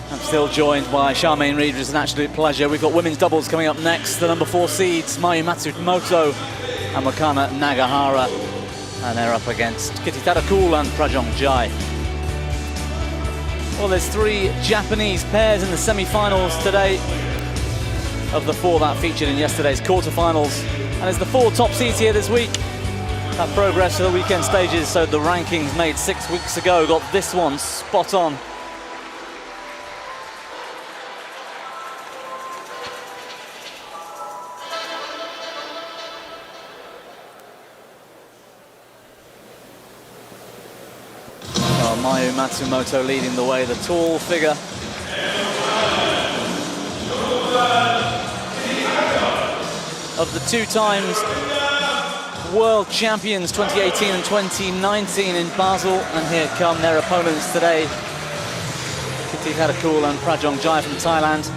I'm still joined by Charmaine Reid, which is an absolute pleasure. We've got women's doubles coming up next. The number 4 seeds, Matsumoto and Nagahara. And they're up against Kititharakul and Prajongjai. Well, there's 3 Japanese pairs in the semi-finals today of the 4 that featured in yesterday's quarterfinals. And there's the 4 top seeds here this week that progressed to the weekend stages. So the rankings made 6 weeks ago got this one spot on. Matsumoto leading the way, the tall figure. Of the 2 times world champions 2018 and 2019 in Basel, and here come their opponents today. Kititharakul and Prajongjai from Thailand.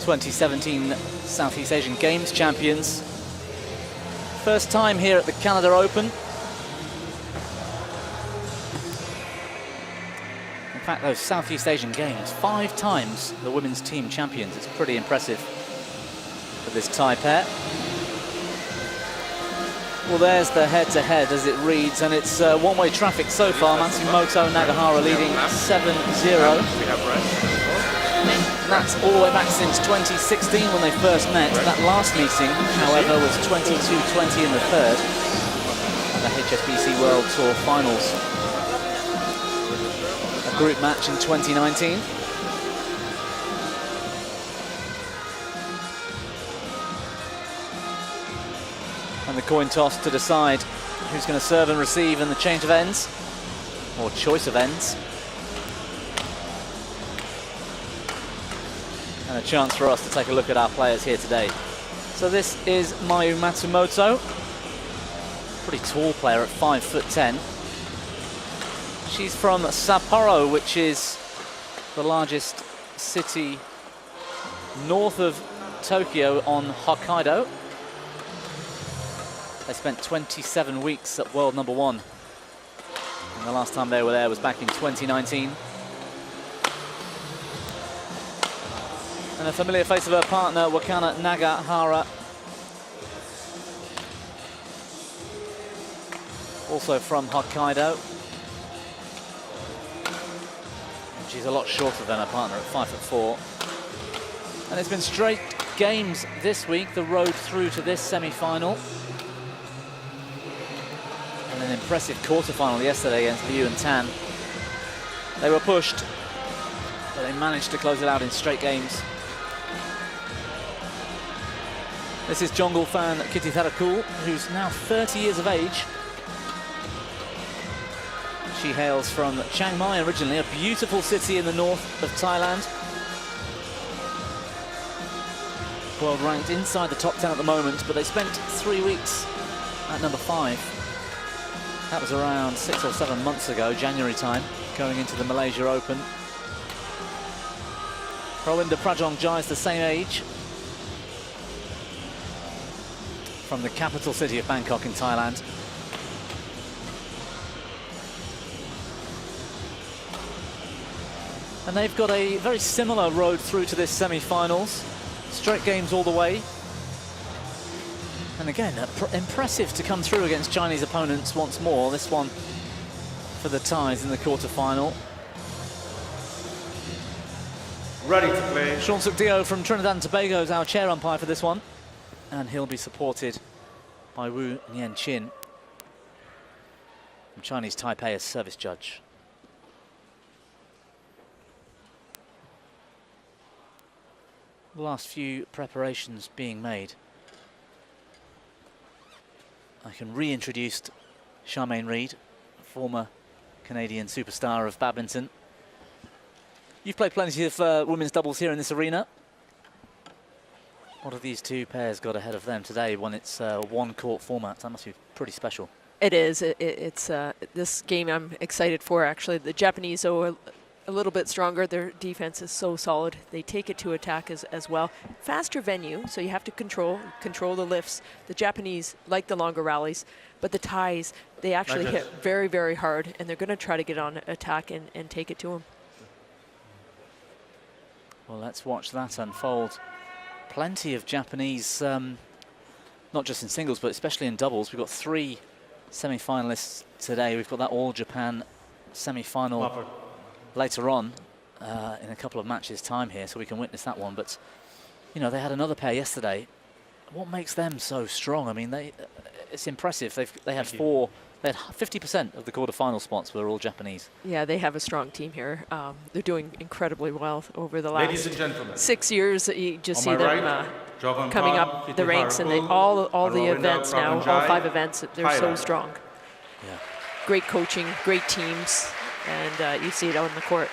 '17 Southeast Asian Games champions. First time here at the Canada Open. In fact, those Southeast Asian Games, 5 times the women's team champions. It's pretty impressive for this Thai pair. Well, there's the head-to-head as it reads, and it's one-way traffic so far. Matsumoto, Nagahara leading 7-0. And that's all the way back since 2016 when they first met. That last meeting, however, was 22-20 in the third at the HSBC World Tour Finals. A group match in 2019. And the coin toss to decide who's going to serve and receive in the change of ends, or choice of ends. And a chance for us to take a look at our players here today. So this is Mayu Matsumoto, pretty tall player at 5'10". She's from Sapporo, which is the largest city north of Tokyo on Hokkaido. They spent 27 weeks at world number 1. And the last time they were there was back in 2019. And a familiar face of her partner, Nagahara. Also from Hokkaido. And she's a lot shorter than her partner at 5'4". And it's been straight games this week, the road through to this semi-final. And an impressive quarter-final yesterday against Liu and Tan. They were pushed, but they managed to close it out in straight games. This is Jongle fan Kititharakul, who's now 30 years of age. She hails from Chiang Mai originally, a beautiful city in the north of Thailand. World ranked inside the top 10 at the moment, but they spent 3 weeks at number 5. That was around 6 or 7 months ago, January time, going into the Malaysia Open. Rawinda Prajongjai is the same age. From the capital city of Bangkok in Thailand. And they've got a very similar road through to this semi-finals. Straight games all the way. And again, impressive to come through against Chinese opponents once more. This one for the Thais in the quarter-final. Ready to play. Sean Suk-Dio from Trinidad and Tobago is our chair umpire for this one. And he'll be supported by Wu Nian-Chin from Chinese Taipei as service judge. The last few preparations being made. I can reintroduce Charmaine Reid, former Canadian superstar of badminton. You've played plenty of women's doubles here in this arena. What have these 2 pairs got ahead of them today when it's one-court format? That must be pretty special. It is. It's this game I'm excited for, actually. The Japanese owe a little bit stronger. Their defense is so solid. They take it to attack as well. Faster venue, so you have to control the lifts. The Japanese like the longer rallies, but the ties, they actually hit very, very hard, and they're going to try to get on attack and take it to them. Well, let's watch that unfold. Plenty of Japanese, not just in singles, but especially in doubles. We've got 3 semi-finalists today. We've got that All-Japan semi-final later on in a couple of matches' time here, so we can witness that one. But, you know, they had another pair yesterday. What makes them so strong? I mean, it's impressive. They had 50% of the quarterfinal spots were all Japanese. Yeah, they have a strong team here. They're doing incredibly well over the last Ladies and gentlemen, 6 years. You just see my them right, coming up the ranks, and all the events now, all 5 events, they're so strong. Yeah. Great coaching, great teams, and you see it out on the court.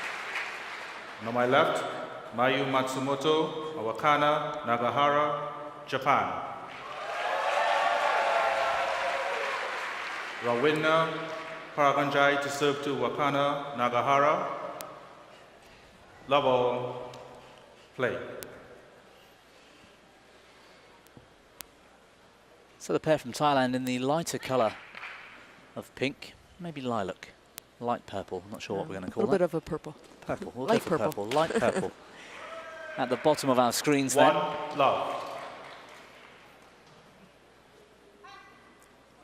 on my left, Mayu Matsumoto, Awakana, Nagahara, Japan. Rawina Prajongjai to serve to Wakana, Nagahara. Love all, play. So the pair from Thailand in the lighter colour of pink, maybe lilac, light purple, not sure what we're going to call that. A little bit of a purple. Purple, we'll Light go for purple. light purple. At the bottom of our screens there. One love.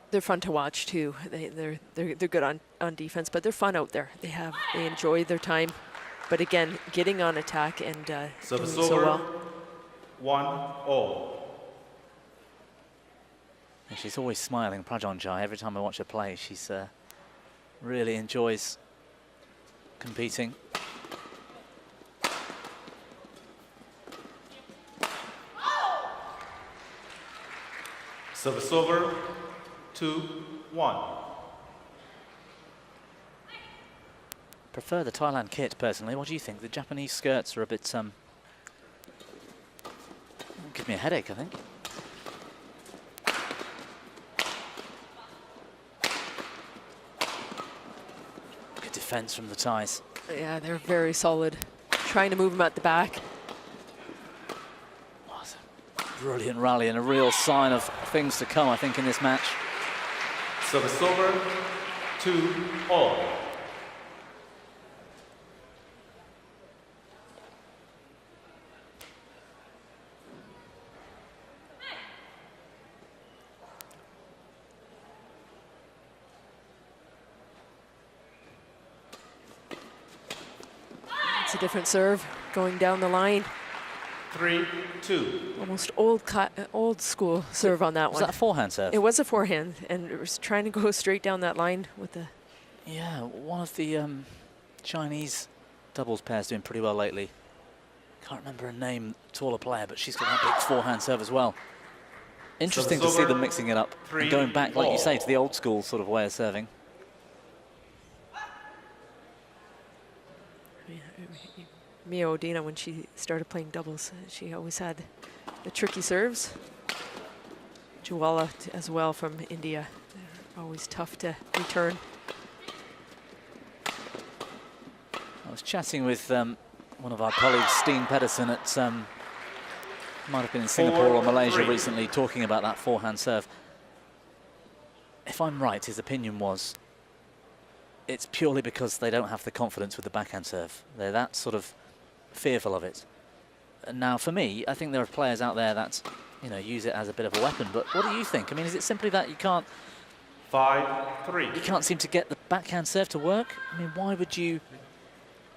They're fun to watch too. They're good on defense, but they're fun out there. They enjoy their time, but again, getting on attack and doing so well. 1-all. And she's always smiling, Prajongjai. Every time I watch her play, she's really enjoys competing. Service over, 2-1. Prefer the Thailand kit personally. What do you think? The Japanese skirts are a bit give me a headache, I think. Good defense from the Thais. Yeah, they're very solid. Trying to move them at the back. Brilliant rally and a real sign of things to come, I think, in this match. Service over, 2-all. It's a different serve going down the line. 3-2. Almost old school serve on that one. Was that a forehand serve? It was a forehand, and it was trying to go straight down that line with the... Yeah, one of the Chinese doubles pairs doing pretty well lately. Can't remember her name, taller player, but she's got that big forehand serve as well. Interesting to see them mixing it up and going back, like you say, to the old school sort of way of serving. Mia Odina, when she started playing doubles, she always had the tricky serves. Jwala as well from India. They're always tough to return. I was chatting with one of our colleagues, Steen Pedersen, at might have been in Singapore or Malaysia recently, talking about that forehand serve. If I'm right, his opinion was it's purely because they don't have the confidence with the backhand serve. They're that sort of fearful of it. And now, for me, I think there are players out there that, you know, use it as a bit of a weapon. But what do you think? I mean, is it simply that you can't 5-3. you can't seem to get the backhand serve to work? I mean, why would you?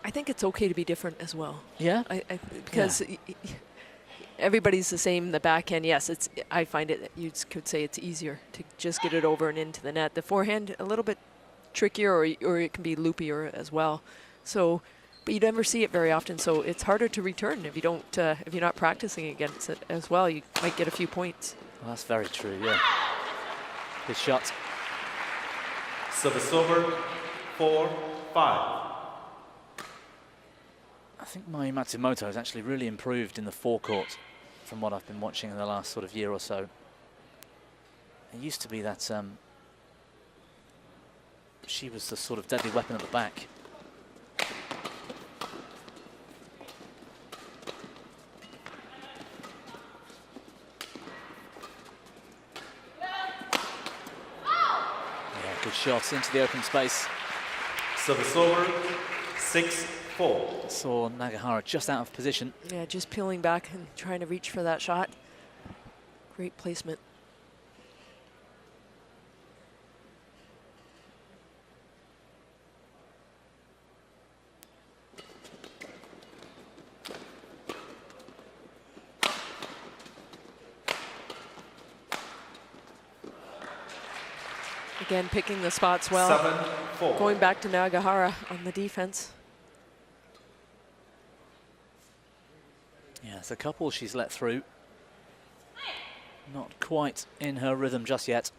I think it's okay to be different as well. Yeah. Because everybody's the same. The backhand, yes, I find it. You could say it's easier to just get it over and into the net. The forehand a little bit trickier, or it can be loopier as well. So, but you never see it very often. So it's harder to return if you don't. If you're not practicing against it as well, you might get a few points. Well, that's very true. Yeah. Good shot. Service over, 4-5. I think my Matsumoto has actually really improved in the forecourt from what I've been watching in the last sort of year or so. It used to be that she was the sort of deadly weapon at the back. shot into the open space. Service over, 6-4. Saw Nagahara just out of position. Yeah, just peeling back and trying to reach for that shot. Great placement. Again, picking the spots well. 7-4. Going back to Nagahara on the defense. Yeah, it's a couple she's let through. Not quite in her rhythm just yet.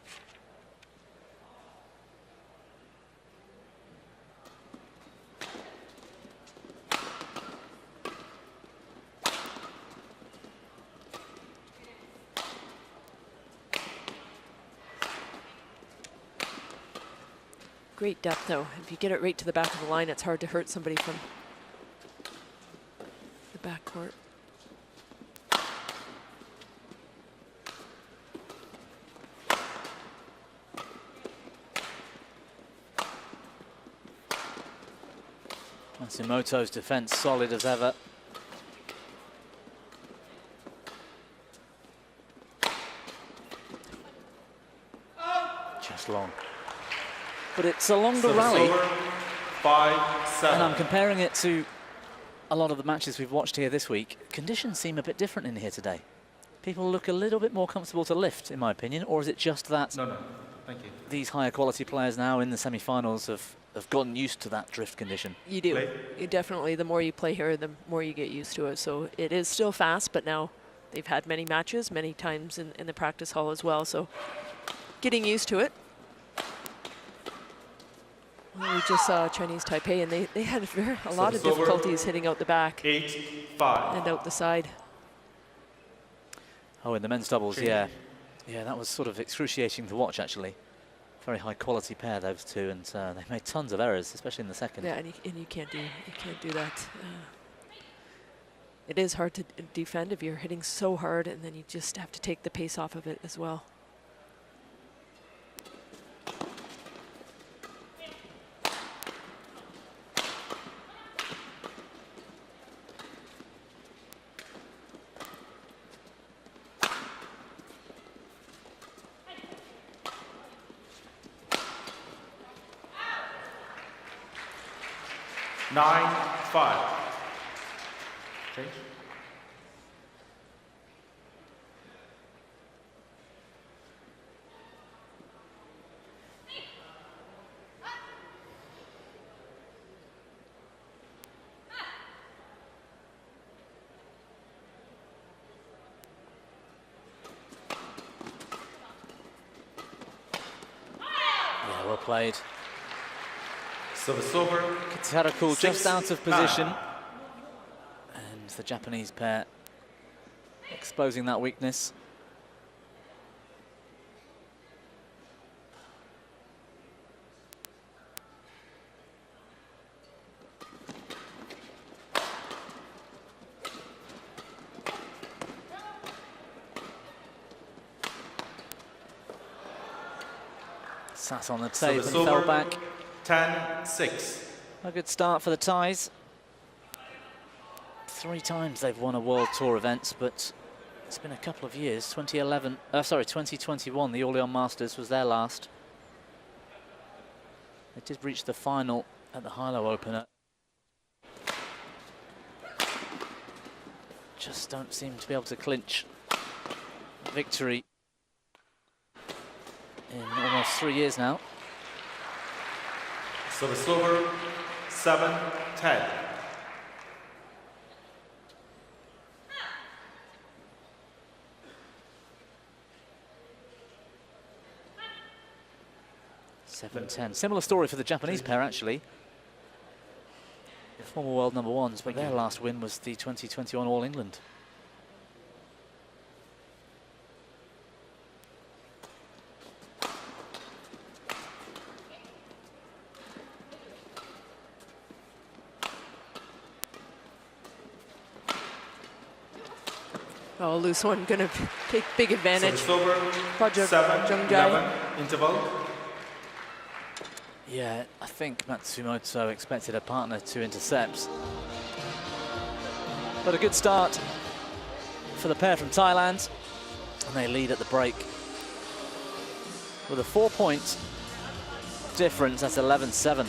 Great depth, though. If you get it right to the back of the line, it's hard to hurt somebody from the backcourt. Matsumoto's defense solid as ever. Just long. But it's a longer rally. 5-7. And I'm comparing it to a lot of the matches we've watched here this week. Conditions seem a bit different in here today. People look a little bit more comfortable to lift, in my opinion, or is it just that No, thank you. these higher quality players now in the semi-finals have gotten used to that drift condition? You do. Play. You definitely, the more you play here, the more you get used to it. So it is still fast, but now they've had many matches, many times in the practice hall as well. So getting used to it. Well, we just saw Chinese Taipei, and they had a lot of Service over. difficulties hitting out the back 8-5. and out the side. Oh, in the men's doubles, Change. yeah. Yeah, that was sort of excruciating to watch, actually. Very high quality pair, those two, and they made tons of errors, especially in the second. Yeah, and you can't do that. It is hard to defend if you're hitting so hard, and then you just have to take the pace off of it as well. Nine, 5. Change. Yeah, well played. Service over. Kititharakul just 6-9. out of position. And the Japanese pair exposing that weakness. Sat on the tape Service and fell over. back. 10-6. A good start for the Thais. 3 times they've won a World Tour event, but it's been a couple of years. 2021, the Orléans Masters was their last. They did reach the final at the Hilo opener. Just don't seem to be able to clinch victory in almost 3 years now. Service over. 7-10. Similar story for the Japanese pair, actually. Former world number ones, but their last win was the 2021 All England. Oh, loose one, gonna take big advantage. Service over. Prajongjai. 7-11. Interval. Yeah, I think Matsumoto expected her partner to intercept. But a good start for the pair from Thailand, and they lead at the break with a 4-point difference. That's 11-7.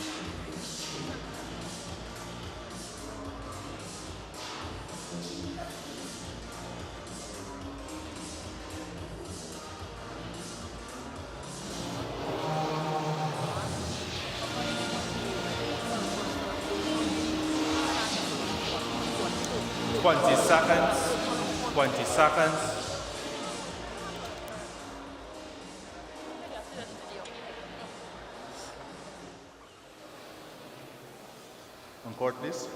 seconds. 20 seconds. On court, please.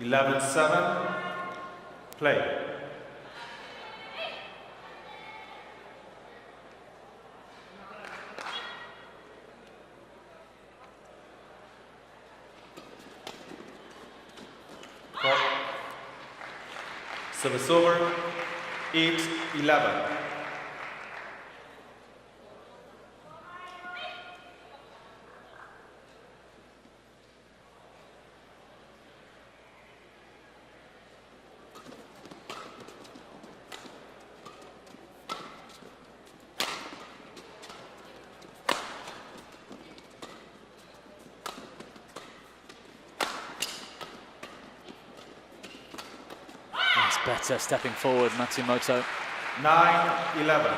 (11-7). Play. Service over, 8-11. Better stepping forward, Matsumoto. 9-11.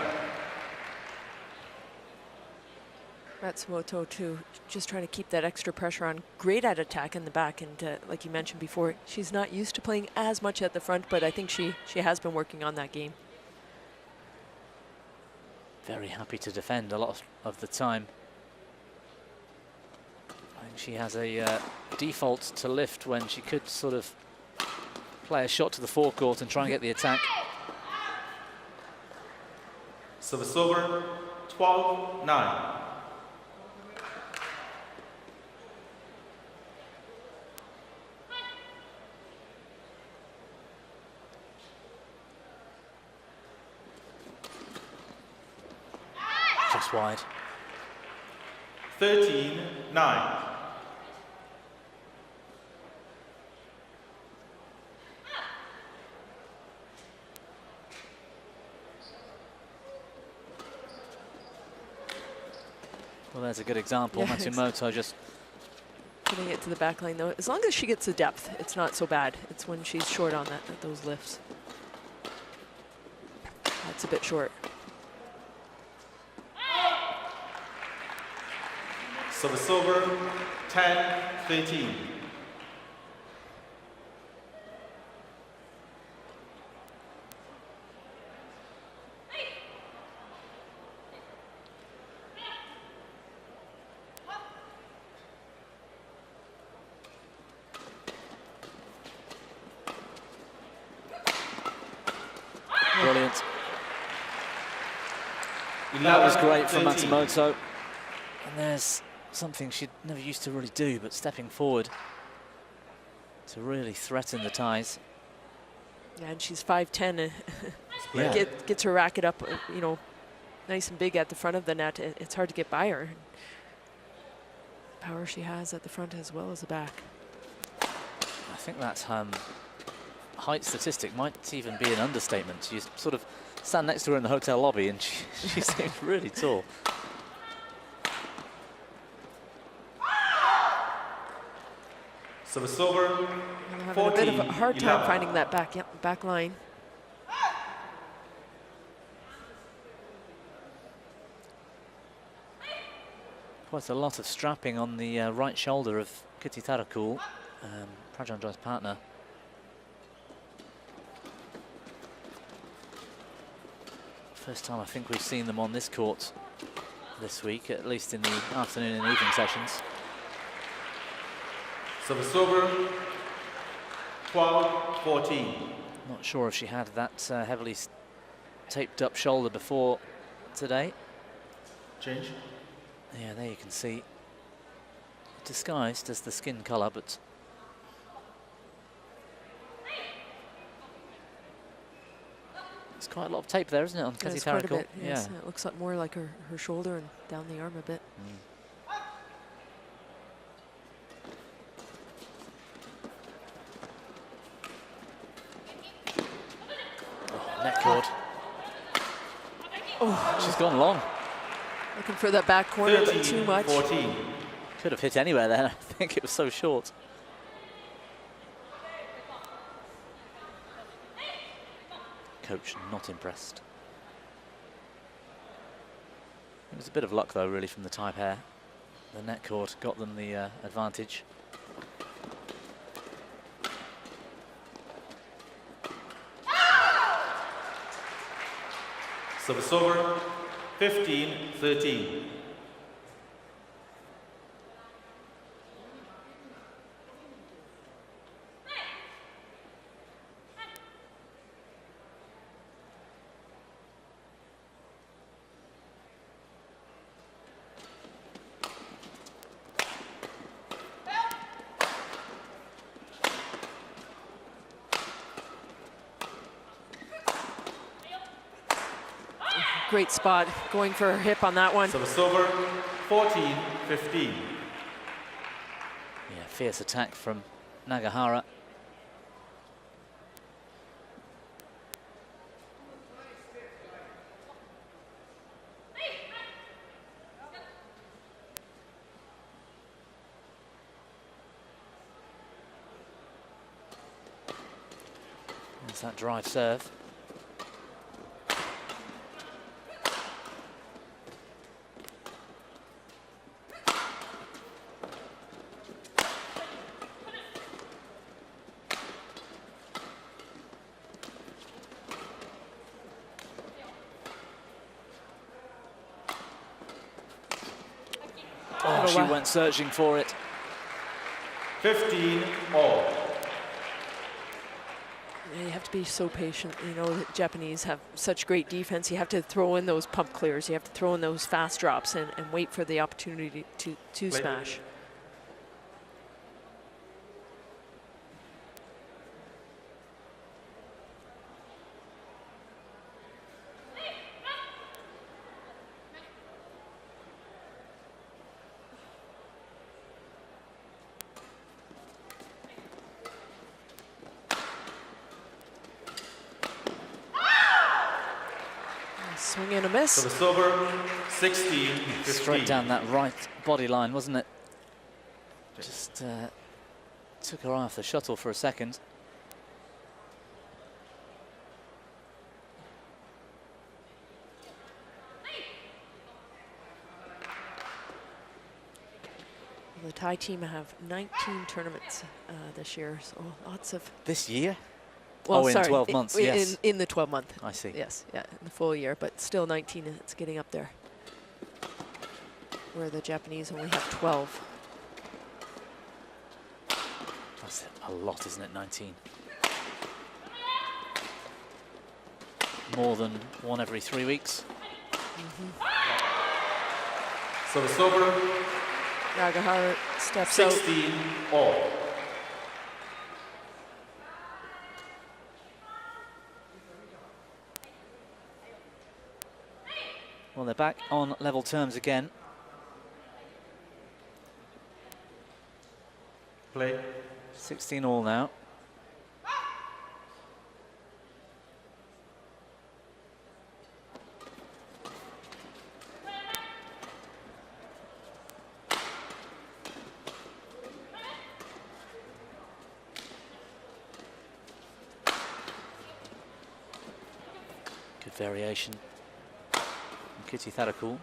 Matsumoto too, just trying to keep that extra pressure on. Great at attack in the back, and like you mentioned before, she's not used to playing as much at the front, but I think she has been working on that game. Very happy to defend a lot of the time. I think she has a default to lift when she could sort of play a shot to the forecourt and try and get the attack. Service over, 12-9. Just wide. 13-9. Well, there's a good example. Yeah, Matsumoto just putting it to the back line, though. As long as she gets the depth, it's not so bad. It's when she's short on those lifts. That's a bit short. Service over, 10-13. brilliant. That was great from Matsumoto. And there's something she'd never used to really do, but stepping forward to really threaten the ties. Yeah, and she's 5'10". Yeah. Gets her racket up, you know, nice and big at the front of the net. It's hard to get by her. Power she has at the front as well as the back. I think that height statistic might even be an understatement. You sort of stand next to her in the hotel lobby and she seems really tall. Service over, Having a bit of a hard time 14-11. finding that back line. Quite a lot of strapping on the right shoulder of Kititharakul, Prajongjai's partner. First time I think we've seen them on this court this week, at least in the afternoon and evening sessions. Service over, 12-14. Not sure if she had that heavily taped up shoulder before today. Change. Yeah, there you can see, disguised as the skin colour, but It's quite a lot of tape there, isn't it, on Yeah, it's quite a Kititharakul? bit. Yes, it looks like more like her shoulder and down the arm a bit. Oh, net cord. Oh, she's gone long. Looking for that back corner, but too much. 14. Could have hit anywhere there. I think it was so short. Coach not impressed. It was a bit of luck though, really, from the Thai pair. The net cord got them the advantage. Service over, 15-13. Great spot, going for her hip on that one. Service over, 14-15. Yeah, fierce attack from Nagahara. There's that drive serve. Oh, she went searching for it. 15 all. Yeah, you have to be so patient. You know, the Japanese have such great defense. You have to throw in those pump clears. You have to throw in those fast drops and wait for the opportunity to smash. Swing and a miss. So the silver, 16-15. Straight down that right body line, wasn't it? Just took her eye off the shuttle for a second. The Thai team have 19 tournaments this year, so lots of... This year? Well, oh, in sorry, 12 months, yes. In the 12 month. I see. Yes, yeah, in the full year, but still 19, it's getting up there. Where the Japanese only have 12. That's a lot, isn't it, 19? More than one every 3 weeks. So the silver, Nagahara steps out. 16 all. Well, they're back on level terms again. Play. 16 all now. Good variation. Kititharakul.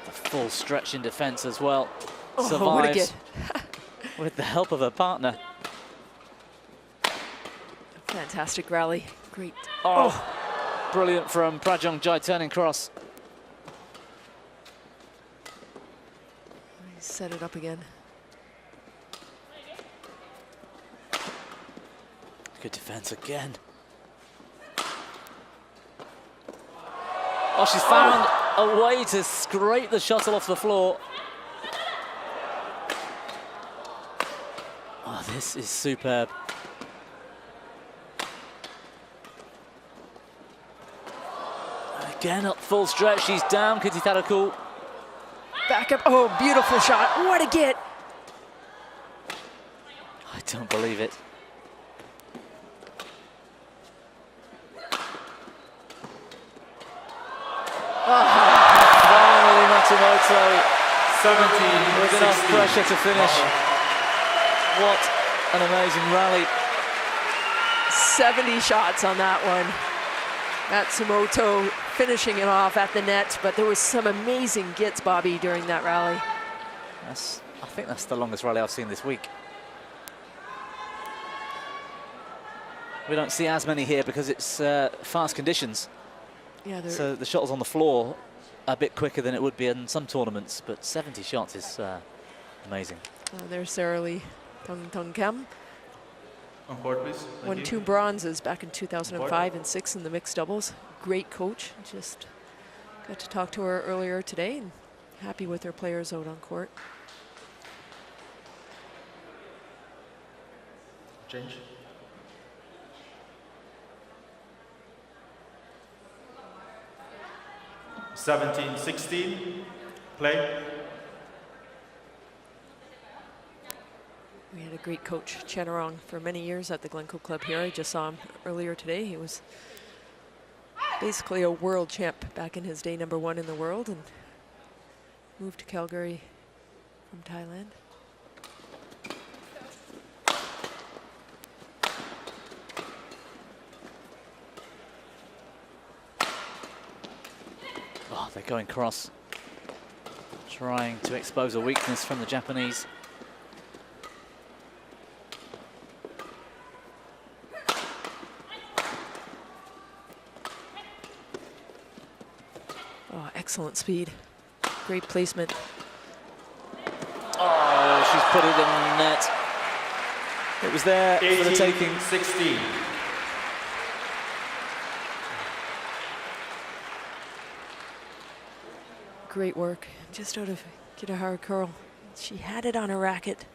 The full stretch in defense as well. Oh, Survives with the help of her partner. Fantastic rally. Great. Oh, brilliant from Prajongjai turning cross. Set it up again. Good defense again. Oh, she's found a way to scrape the shuttle off the floor. Oh, this is superb. Again, up full stretch, she's down, Kititharakul. Back up, oh, beautiful shot, what a get. I don't believe it. Finally, Matsumoto 17, with enough 16. pressure to finish. What an amazing rally. 70 shots on that one. Matsumoto finishing it off at the net, but there was some amazing gets, Bobby, during that rally. I think that's the longest rally I've seen this week. We don't see as many here because it's fast conditions. Yeah, So the shuttle's on the floor a bit quicker than it would be in some tournaments, but 70 shots is amazing. there's Sarah Lee Tung Kem. On board, please. Thank Won you. 2 bronzes back in 2005 and 6 in the mixed doubles. Great coach. Just got to talk to her earlier today and happy with her players out on court. Change. Seventeen, 16. Play. We had a great coach, Chenarong, for many years at the Glencoe Club here. I just saw him earlier today. He was basically a world champ back in his day, #1 in the world, and moved to Calgary from Thailand. Oh, they're going cross. Trying to expose a weakness from the Japanese. Oh, excellent speed. Great placement. Oh, she's put it in the net. It was there 18, for the taking. 16. Great work. Just out of Kititharakul curl. She had it on her racket.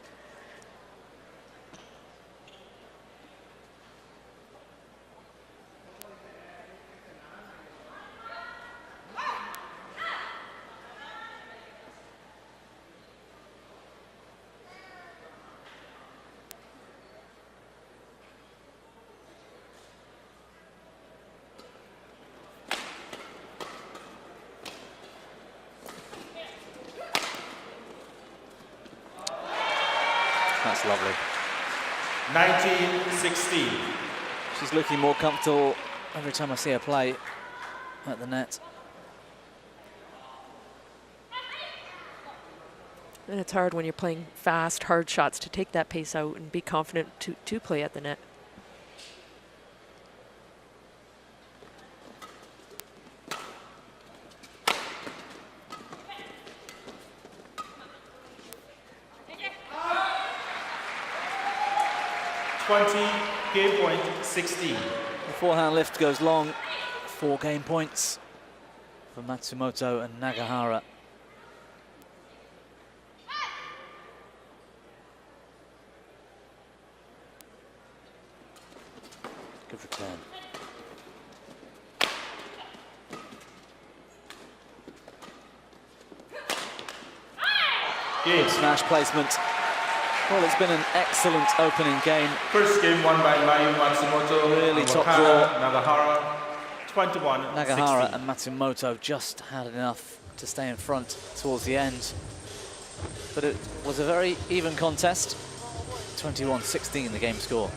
That's lovely. 19, 16. She's looking more comfortable every time I see her play at the net. And it's hard when you're playing fast, hard shots to take that pace out and be confident to play at the net. Game point, 16. The forehand lift goes long. 4 game points for Matsumoto and Nagahara. Good return. Game. Good smash placement. Well, it's been an excellent opening game. First game won by Mayu Matsumoto. Really top Wakana, draw. Nagahara, 21, Nagahara 16. and Matsumoto just had enough to stay in front towards the end. But it was a very even contest. 21-16 the game score.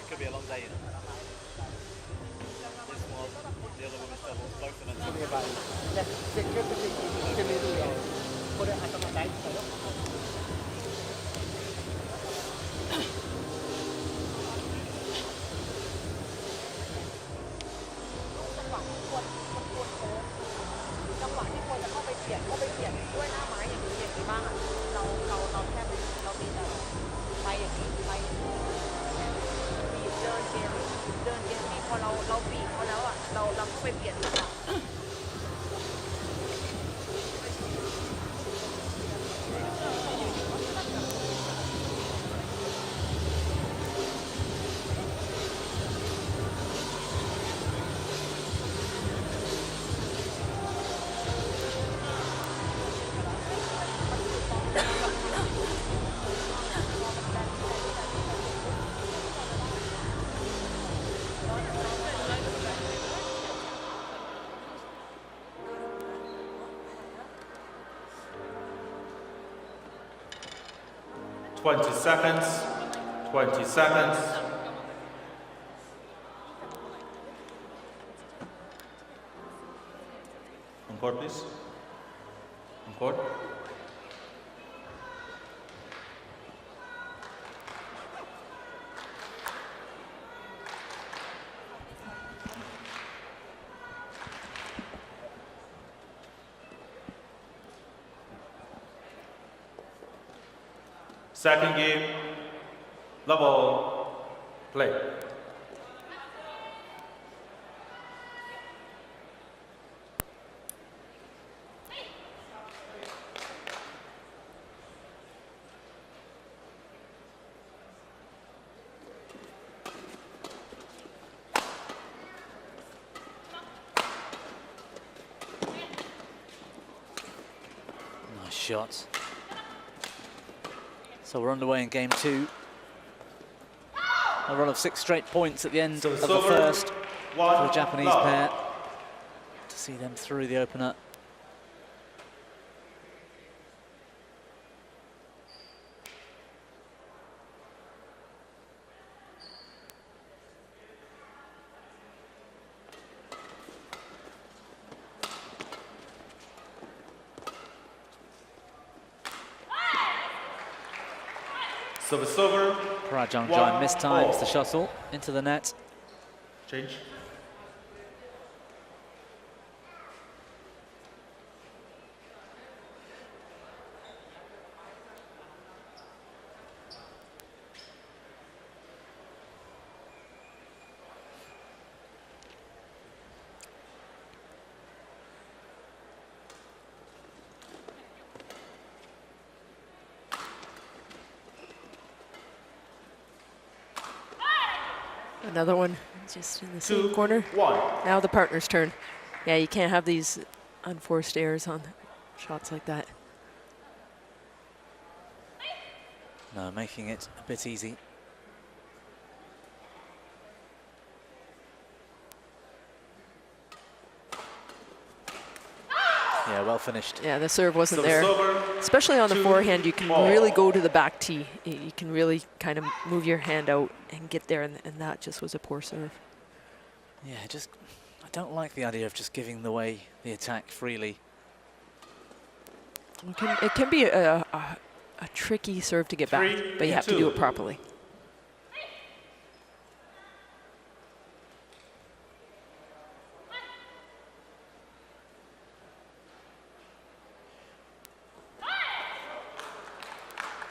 Could be a long day, you know. This one, the other women's doubles, both of them. เราไม่ค่อยเปลี่ยนนะคะ 20 seconds. 20 seconds. On court, please. On court. Second game, level, play. Nice shot. So we're underway in game 2. A run of 6 straight points at the end of the first for the Japanese pair to see them through the opener. Service over. Prajongjai mistimes the shuttle into the net. Change. Another one just in the same corner. 1. Now the partner's turn. Yeah, you can't have these unforced errors on shots like that. No, making it a bit easy. Yeah, well finished. Yeah, the serve wasn't Service there. over. Especially on the 2 I can all. really go to the back tee. You can really kind of move your hand out and get there, and that just was a poor serve. Yeah, I don't like the idea of just giving away the attack freely. It can be a tricky serve to get back, 3 but you have to do 2. it properly.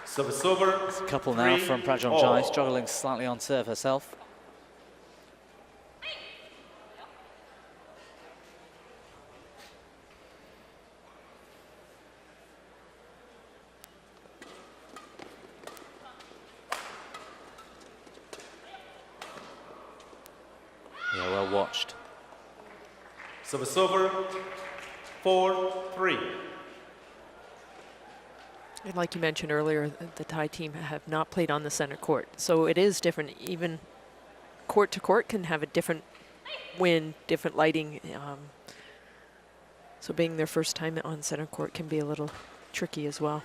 Service over. It's a couple now 3 from Prajongjai, all. struggling slightly on serve herself. Yeah, well watched. Service over. 4-3. And like you mentioned earlier, the Thai team have not played on the center court, so it is different. Even court to court can have a different wind, different lighting. So being their first time on center court can be a little tricky as well.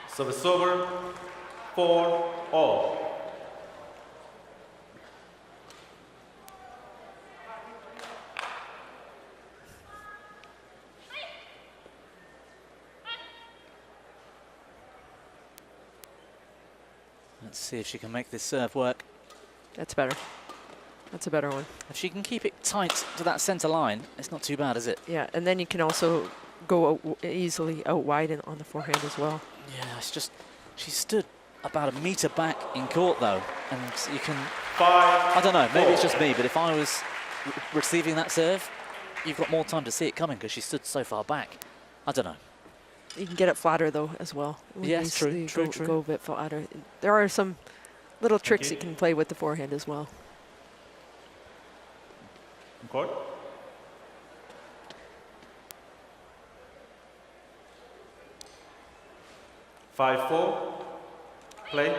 Service over. 4-all. Let's see if she can make this serve work. That's better. That's a better one. If she can keep it tight to that center line, it's not too bad, is it? Yeah, and then you can also go easily out wide on the forehand as well. Yeah, it's just, she stood about a metre back in court though, and you can, 5, I don't know, maybe it's 4. just me, but if I was receiving that serve, you've got more time to see it coming because she stood so far back. I don't know. You can get it flatter though as well. When Yes, you true. go a bit flatter. There are some little tricks you can play with the forehand as well. Court. Five, 4. Play.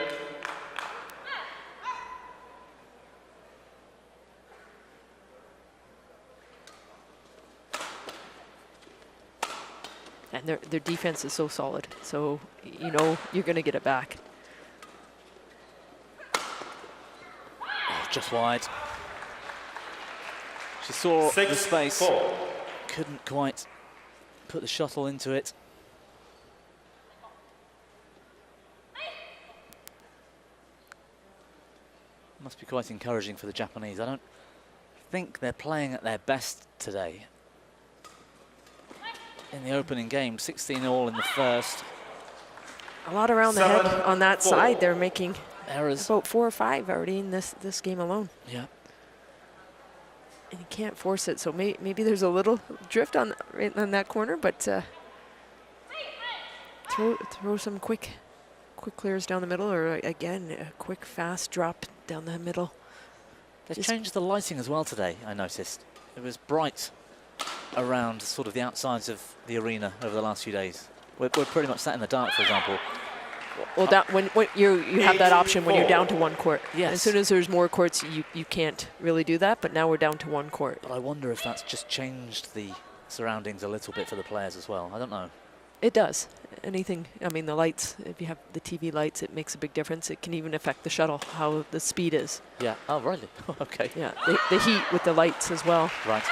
And their defense is so solid, so you know you're going to get it back. Oh, just wide. She saw 6, the space, 4. couldn't quite put the shuttle into it. Must be quite encouraging for the Japanese. I don't think they're playing at their best today. In the opening game, 16 all in the first. A lot around the head 7, on that 4. side. They're making Errors. about 4 or 5 already in this game alone. Yeah. And you can't force it, so maybe there's a little drift on that corner, but throw some quick clears down the middle, or again a quick fast drop down the middle. They Just changed the lighting as well today, I noticed. It was bright around sort of the outsides of the arena over the last few days. We're pretty much sat in the dark, for example. Well, when you have that option when you're down to 1 court. Yes. As soon as there's more courts, you can't really do that, but now we're down to 1 court. But I wonder if that's just changed the surroundings a little bit for the players as well. I don't know. It does. Anything, I mean, the lights, if you have the TV lights, it makes a big difference. It can even affect the shuttle, how the speed is. Yeah. Oh, really? Okay. Yeah, the heat with the lights as well. Right.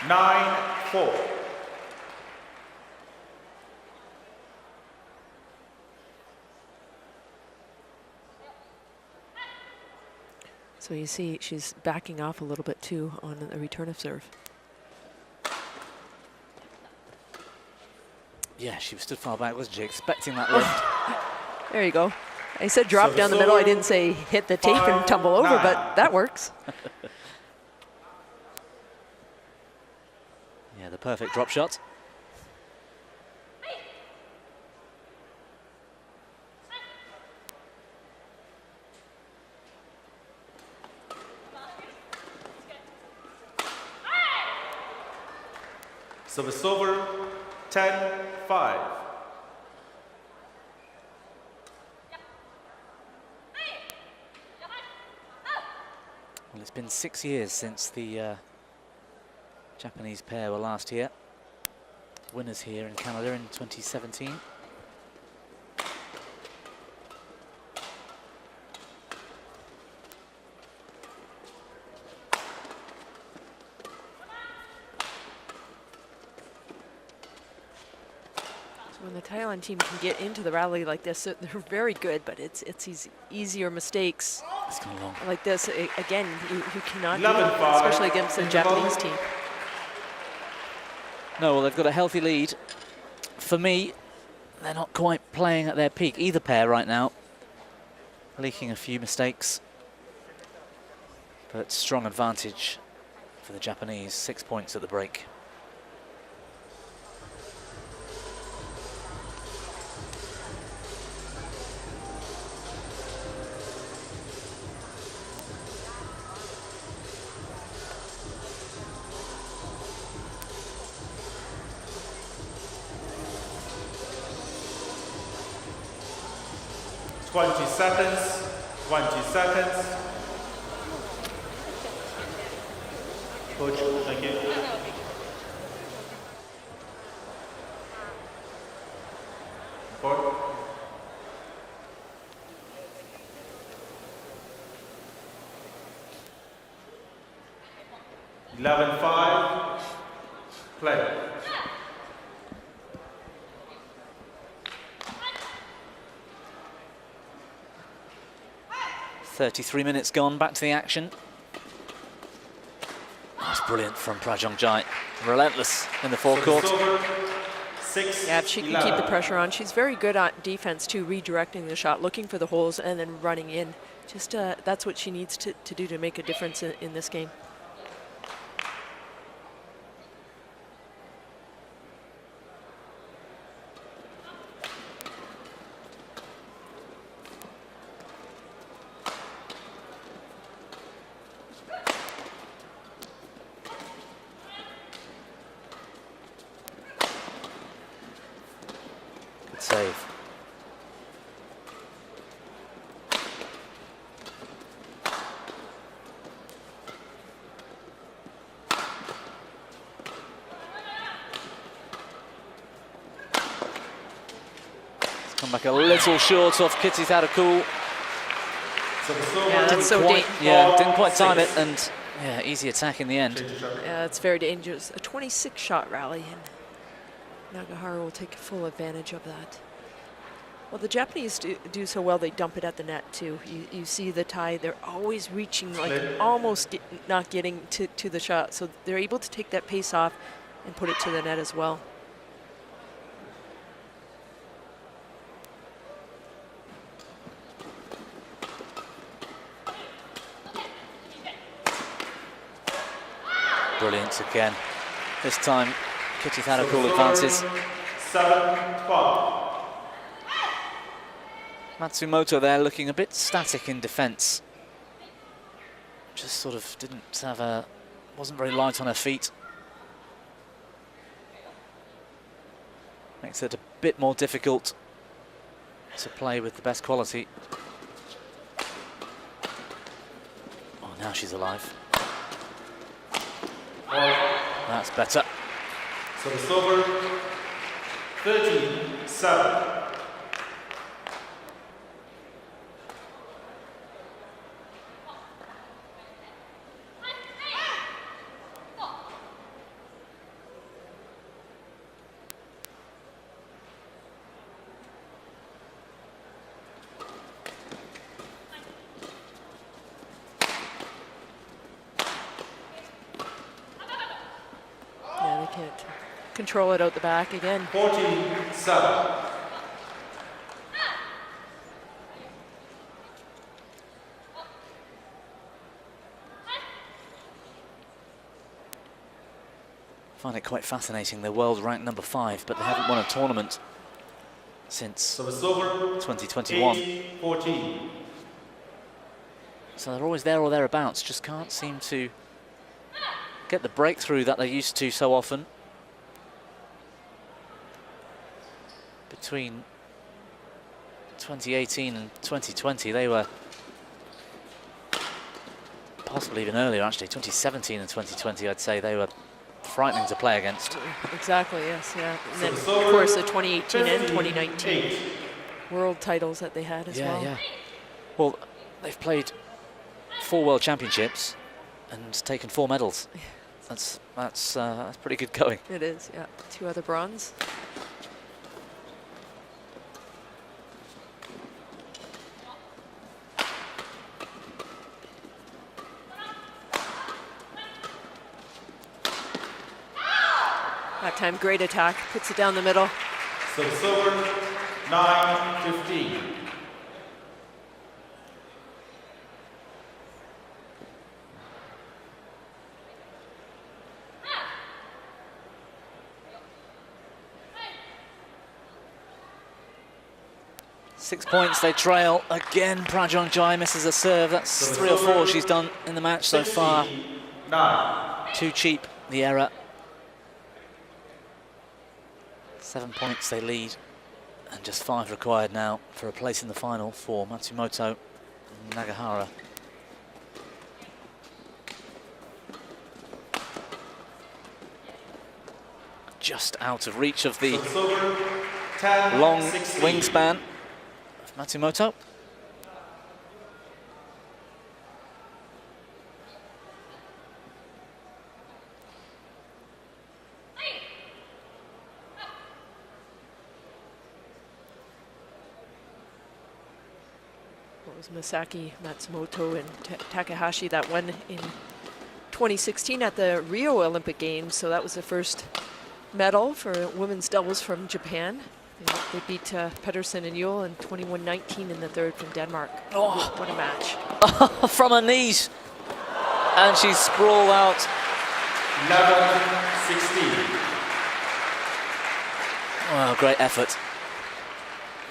9, 4. So you see she's backing off a little bit too on the return of serve. Yeah, she was stood far back, wasn't she? Expecting that lift. There you go. I said drop So down the middle. I didn't say hit the tape and tumble over, but that works. Yeah, the perfect drop shot. Service over. 10, 5. Well, it's been 6 years since the Japanese pair were last here. Winners here in Canada in 2017. When the Thailand team can get into the rally like this, they're very good, but it's these easier mistakes It's gone long. like this. Again, you cannot do 11, it, 5. especially against the Japanese team. No, well, they've got a healthy lead. For me, they're not quite playing at their peak. Either pair right now, leaking a few mistakes. But strong advantage for the Japanese, 6 points at the break. Twenty seconds. 20 seconds. Coach, thank you. Court. Eleven, 5. Play. 33 minutes gone, back to the action. Nice brilliant from Prajongjai. Relentless in the forecourt. Yeah, if she can keep the pressure on. She's very good at defense too, redirecting the shot, looking for the holes, and then running in. Just that's what she needs to do to make a difference in this game. Good save. Come back a little short off Kititharakul. Yeah, that's so dangerous. Yeah, didn't quite time it, and yeah, easy attack in the end. Yeah, it's very dangerous. A 26-shot rally, and Nagahara will take full advantage of that. Well, the Japanese do so well, they dump it at the net too. You see the tie, they're always reaching, like almost not getting to the shot, so they're able to take that pace off and put it to the net as well. Brilliant again. This time, Kititharakul advances. 7-5. Matsumoto there looking a bit static in defence. Just sort of didn't have a, wasn't very light on her feet. Makes it a bit more difficult to play with the best quality. Oh, now she's alive. That's better. So it's over. 13-7. Yeah, they can't control it out the back again. 14-7. Find it quite fascinating. They're world ranked number 5, but they haven't won a tournament since So it's over. 2021. 8-14. So they're always there or thereabouts, just can't seem to get the breakthrough that they used to so often. Between 2018 and 2020, they were possibly even earlier, actually. 2017 and 2020, I'd say they were frightening to play against. Exactly, yes, yeah. And then, of course, the 2018 and 2019 world titles that they had as well. Yeah. Well, they've played 4 World Championships and taken 4 medals. That's pretty good going. It is, yeah. 2 other bronze. That time, great attack, puts it down the middle. So it's over. 9-15. Six points, they trail again. Prajongjai misses a serve. That's 3 or 4 she's done in the match so far. 9. Too cheap, the error. 7 points they lead, and just 5 required now for a place in the final for Matsumoto and Nagahara. Just out of reach of the long wingspan of Matsumoto. It was Masaki, Matsumoto, and Takahashi that won in 2016 at the Rio Olympic Games, so that was the first medal for women's doubles from Japan. They beat Pedersen and Yule in 21-19 in the third from Denmark. Oh. What a match. From her knees. And she's sprawled out. 11-16. Wow, great effort.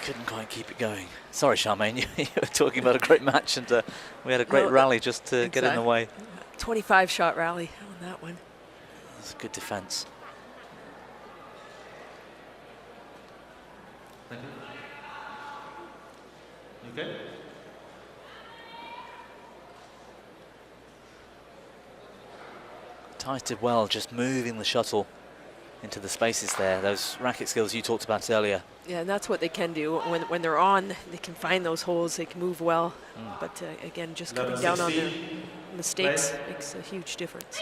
Couldn't quite keep it going. Sorry, Charmaine, you were talking about a great match, and we had a great rally just to get in the way. 25-shot rally on that one. That's a good defense. Okay. Thais did well just moving the shuttle into the spaces there. Those racket skills you talked about earlier. Yeah, and that's what they can do. When they're on, they can find those holes, they can move well. But again, just cutting down on their mistakes makes a huge difference.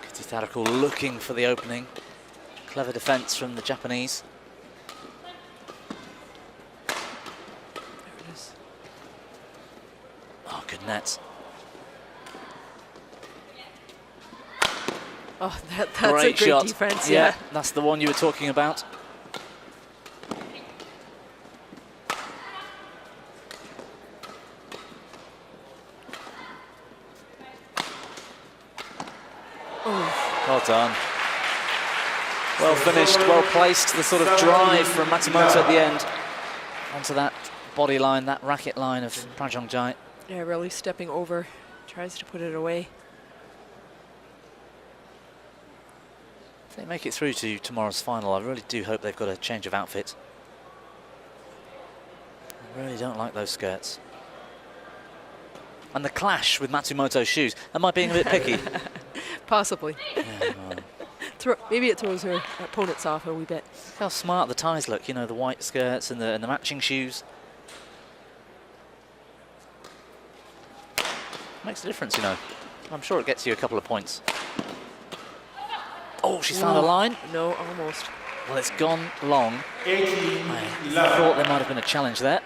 Kititharakul looking for the opening. Clever defense from the Japanese. There it is. Oh, good net. Oh, that's Great a great shot. defense. Yeah, that's the one you were talking about. Well done. Well finished, well placed. The sort of drive from Matsumoto at the end onto that body line, that racket line of Prajongjai. Yeah, really stepping over, tries to put it away. If they make it through to tomorrow's final, I really do hope they've got a change of outfit. I really don't like those skirts. And the clash with Matsumoto's shoes. Am I being a bit picky? Possibly. Yeah, well. Maybe it throws her opponents off a wee bit. Look how smart the Thais look, you know, the white skirts and the matching shoes. Makes a difference, you know. I'm sure it gets you a couple of points. Oh, she's found a line. No, almost. Well, it's gone long. 18-11. I thought there might have been a challenge there.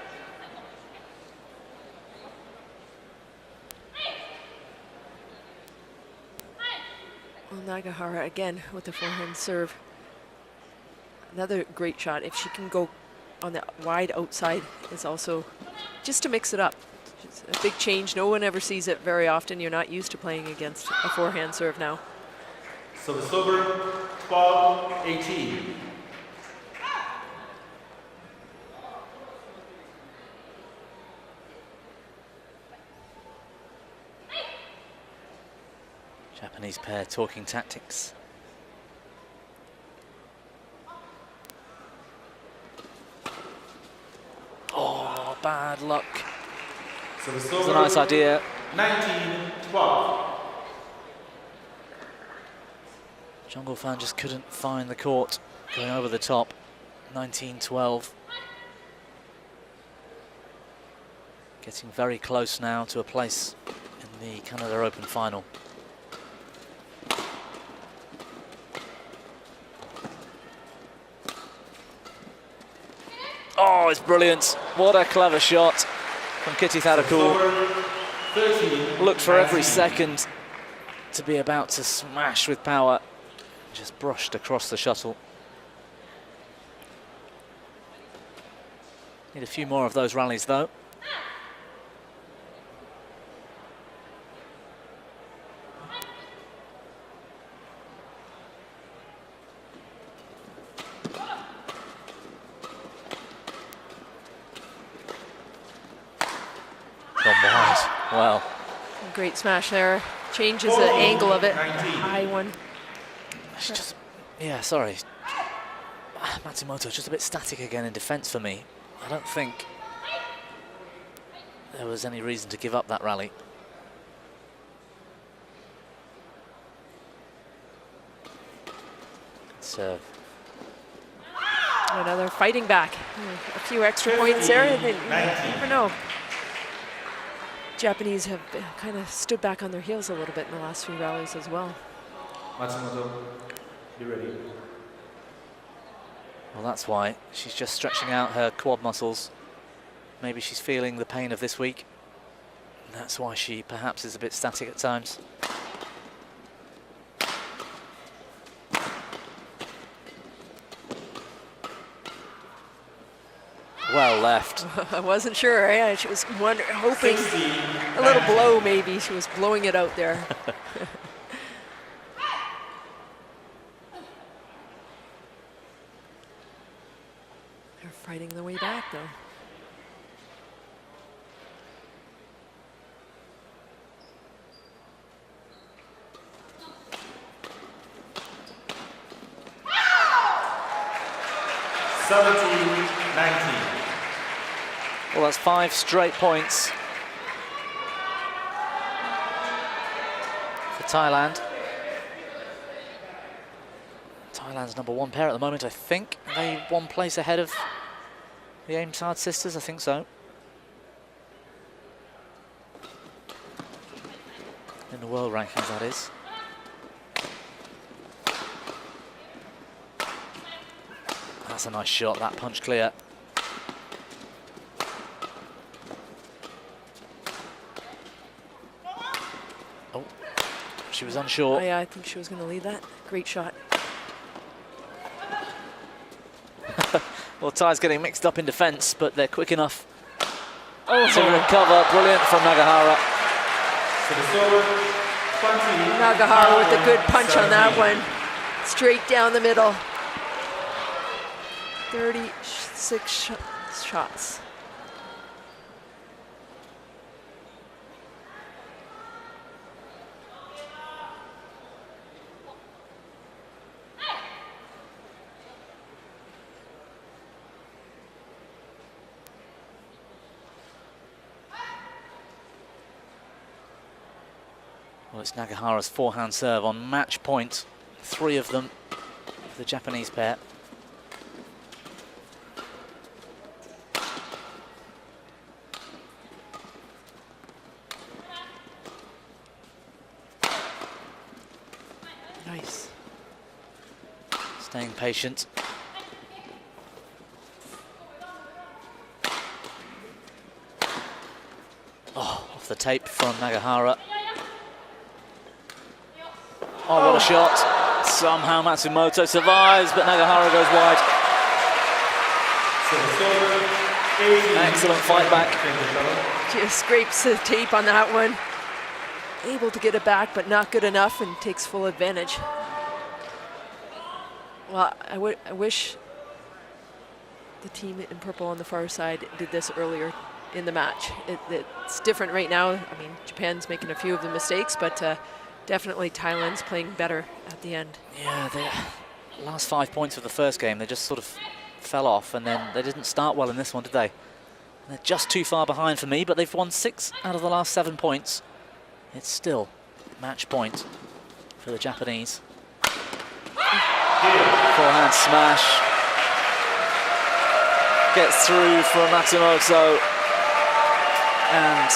Well, Nagahara again with the forehand serve. Another great shot. If she can go on the wide outside, is also just to mix it up. It's a big change. No one ever sees it very often. You're not used to playing against a forehand serve now. So it's over 12-18. Japanese pair talking tactics. Oh, bad luck. So it's It was a nice idea. 19-12. Jungle Fan just couldn't find the court going over the top. 19-12. Getting very close now to a place in the Canada Open final. Oh, it's brilliant. What a clever shot from Kititharakul. Looked for every second to be about to smash with power. Just brushed across the shuttle. Need a few more of those rallies though. Gone wide. Well. Great smash there. Changes the angle of it. High one. It's just, yeah, sorry. Matsumoto just a bit static again in defence for me. I don't think there was any reason to give up that rally. Serve. Another fighting back. A few extra points there. You never know. Japanese have kind of stood back on their heels a little bit in the last few rallies as well. Matsumoto, be ready. Well, that's why she's just stretching out her quad muscles. Maybe she's feeling the pain of this week. And that's why she perhaps is a bit static at times. Well left. I wasn't sure. Yeah, she was hoping 16, a little blow maybe. She was blowing it out there. They're fighting their way back though. Well, that's 5 straight points for Thailand. Thailand's #1 pair at the moment, I think. Are they 1 place ahead of the Aimsard sisters? I think so. In the world rankings, that is. That's a nice shot, that punch clear. Oh, she was unsure. Oh, yeah, I think she was going to lead that. Great shot. Well, Thai's getting mixed up in defence, but they're quick enough to recover. Brilliant from Nagahara. Nagahara with a good punch on that one. Straight down the middle. 36 shots. Well, it's Nagahara's forehand serve on match point. 3 of them for the Japanese pair. Nice. Staying patient. Oh, off the tape from Nagahara. Oh, what a shot. Somehow Matsumoto survives, but Nagahara goes wide. Excellent fight back. Just scrapes the tape on that one. Able to get it back, but not good enough, and takes full advantage. Well, I wish the team in purple on the far side did this earlier in the match. It's different right now. I mean, Japan's making a few of the mistakes, but definitely Thailand's playing better at the end. Yeah, the last 5 points of the first game, they just sort of fell off, and then they didn't start well in this one, did they? And they're just too far behind for me, but they've won 6 out of the last 7 points. It's still match point for the Japanese. Forehand smash. Gets through for Matsumoto. And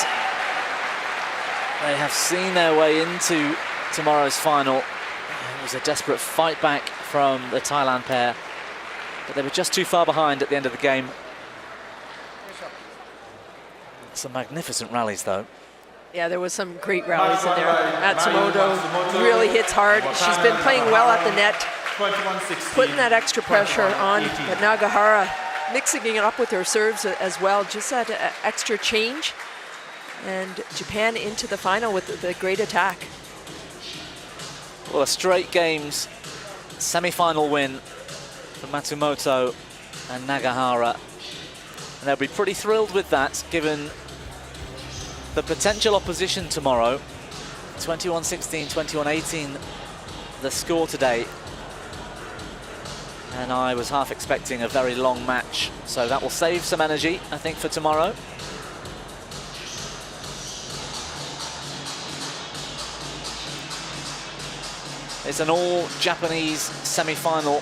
they have seen their way into tomorrow's final. It was a desperate fight back from the Thailand pair, but they were just too far behind at the end of the game. Some magnificent rallies, though. Yeah, there was some great rallies in there. Matsumoto really hits hard. She's been playing well at the net, putting that extra pressure on. But Nagahara mixing it up with her serves as well, just that extra change. And Japan into the final with the great attack. Well, a straight games semi-final win for Matsumoto and Nagahara. And they'll be pretty thrilled with that, given the potential opposition tomorrow. 21-16, 21-18, the score today. And I was half expecting a very long match, so that will save some energy, I think, for tomorrow. It's an all-Japanese semi-final,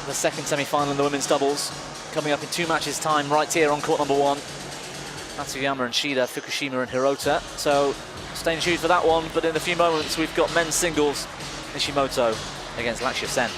the second semi-final in the women's doubles, coming up in 2 matches' time right here on court number 1. Matsuyama and Shida, Fukushima and Hirota. So staying tuned for that one, but in a few moments we've got men's singles, Nishimoto against Lakshya Sen.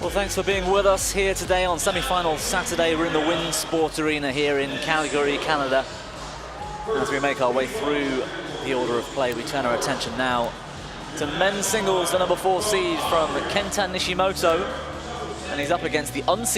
Well, thanks for being with us here today on Semi-Finals Saturday. We're in the Wynn Sport Arena here in Calgary, Canada. As we make our way through the order of play, we turn our attention now to men's singles, the number 4 seed from Kenta Nishimoto. And he's up against the unseeded